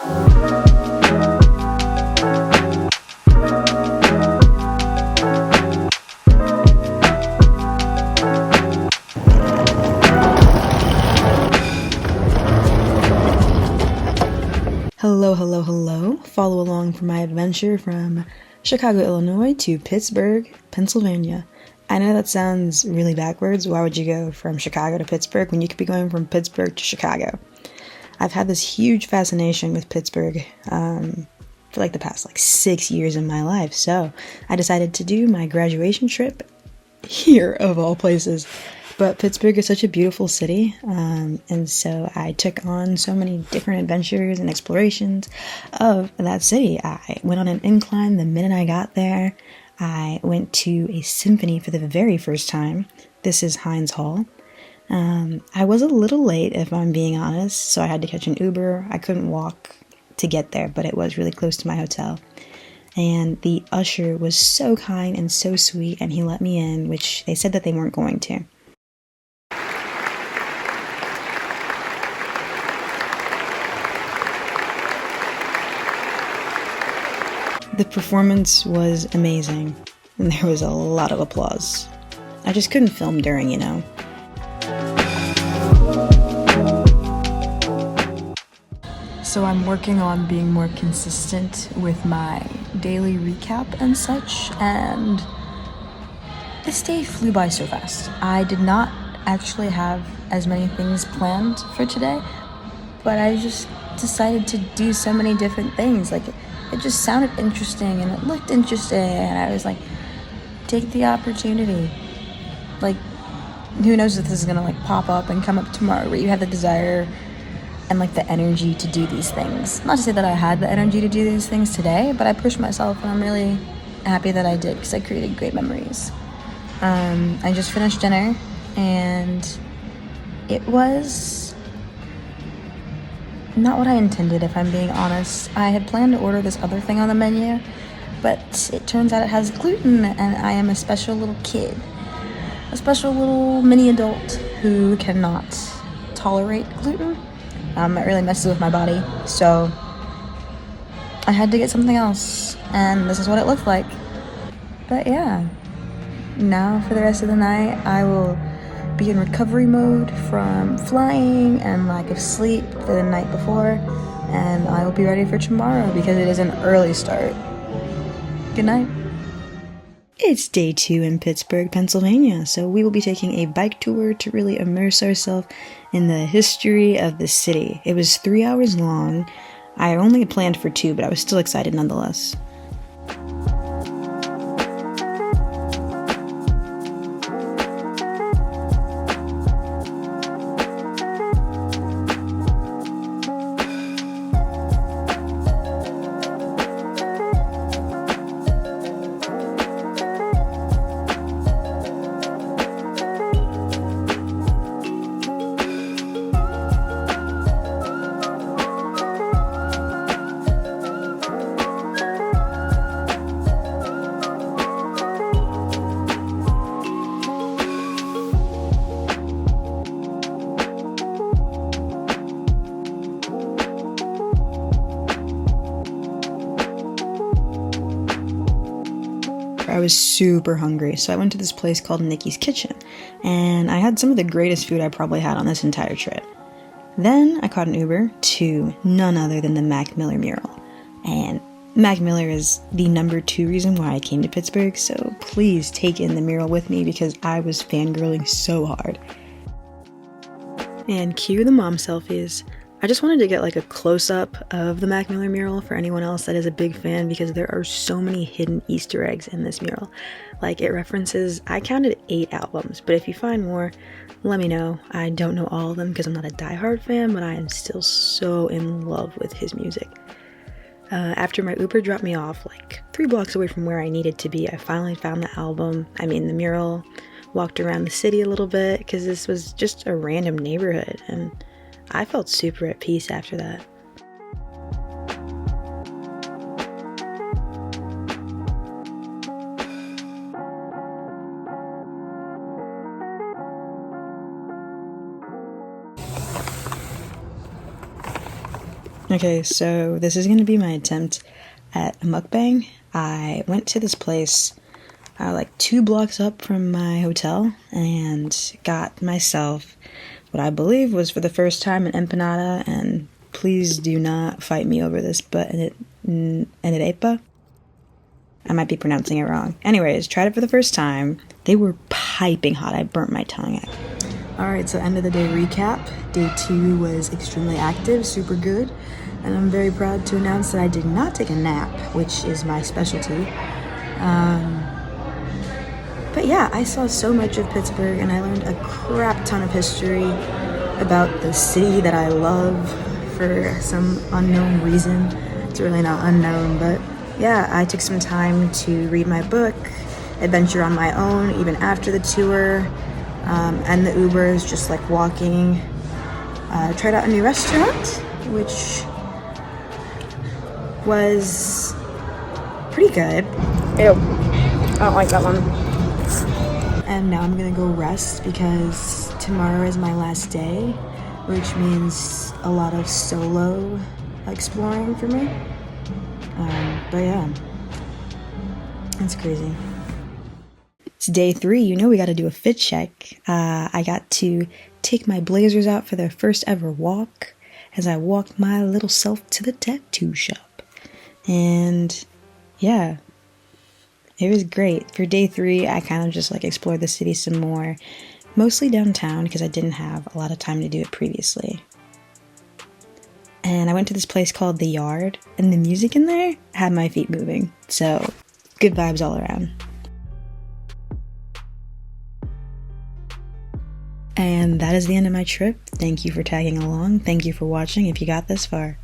Hello, hello, hello. Follow along for my adventure from Chicago, Illinois to Pittsburgh, Pennsylvania. I know that sounds really backwards. Why would you go from Chicago to Pittsburgh when you could be going from Pittsburgh to Chicago? I've had this huge fascination with Pittsburgh for like the past 6 years of my life. So I decided to do my graduation trip here of all places. But Pittsburgh is such a beautiful city, and so I took on so many different adventures and explorations of that city. I went on an incline the minute I got there. I went to a symphony for the very first time. This is Heinz Hall. I was a little late, if I'm being honest, so I had to catch an Uber. I couldn't walk to get there, but it was really close to my hotel. And the usher was so kind and so sweet, and he let me in, which they said that they weren't going to. The performance was amazing, and there was a lot of applause. I just couldn't film during, So I'm working on being more consistent with my daily recap and such, and this day flew by so fast. I did not actually have as many things planned for today, but I just decided to do so many different things. It just sounded interesting and it looked interesting, and I was like, take the opportunity. Who knows if this is gonna pop up and come up tomorrow where you have the desire and the energy to do these things. Not to say that I had the energy to do these things today, but I pushed myself, and I'm really happy that I did because I created great memories. I just finished dinner, and it was not what I intended, if I'm being honest. I had planned to order this other thing on the menu, but it turns out it has gluten, and I am a special little kid. A special little mini adult who cannot tolerate gluten. It really messes with my body, so I had to get something else, and this is what it looked like. But yeah, now for the rest of the night, I will be in recovery mode from flying and lack of sleep the night before, and I will be ready for tomorrow because it is an early start. Good night. It's day 2 in Pittsburgh, Pennsylvania, so we will be taking a bike tour to really immerse ourselves in the history of the city. It was 3 hours long. I only had planned for 2, but I was still excited nonetheless. I was super hungry, so I went to this place called Nikki's Kitchen, and I had some of the greatest food I probably had on this entire trip. Then I caught an Uber to none other than the Mac Miller mural, and Mac Miller is the number 2 reason why I came to Pittsburgh, so please take in the mural with me because I was fangirling so hard. And cue the mom selfies. I just wanted to get a close-up of the Mac Miller mural for anyone else that is a big fan because there are so many hidden Easter eggs in this mural. It references, I counted 8 albums, but if you find more, let me know. I don't know all of them because I'm not a diehard fan, but I am still so in love with his music. After my Uber dropped me off 3 blocks away from where I needed to be, I finally found the mural, walked around the city a little bit because this was just a random neighborhood, and I felt super at peace after that. Okay, so this is going to be my attempt at a mukbang. I went to this place like 2 blocks up from my hotel and got myself what I believe was for the first time an empanada, and please do not fight me over this, but an arepa? I might be pronouncing it wrong. Anyways, tried it for the first time. They were piping hot. I burnt my tongue out. Alright, so end of the day recap. Day 2 was extremely active, super good, and I'm very proud to announce that I did not take a nap, which is my specialty. But yeah, I saw so much of Pittsburgh, and I learned a crap ton of history about the city that I love for some unknown reason. It's really not unknown, but yeah, I took some time to read my book, adventure on my own, even after the tour, and the Ubers, just like walking. Tried out a new restaurant, which was pretty good. Ew, I don't like that one. And now I'm gonna go rest because tomorrow is my last day, which means a lot of solo exploring for me. But yeah, it's crazy. It's day 3, you know we gotta do a fit check. I got to take my blazers out for their first ever walk as I walked my little self to the tattoo shop. And yeah, it was great. For day 3, I kind of just like explored the city some more, mostly downtown because I didn't have a lot of time to do it previously. And I went to this place called The Yard, and the music in there had my feet moving. So, good vibes all around. And that is the end of my trip. Thank you for tagging along. Thank you for watching if you got this far.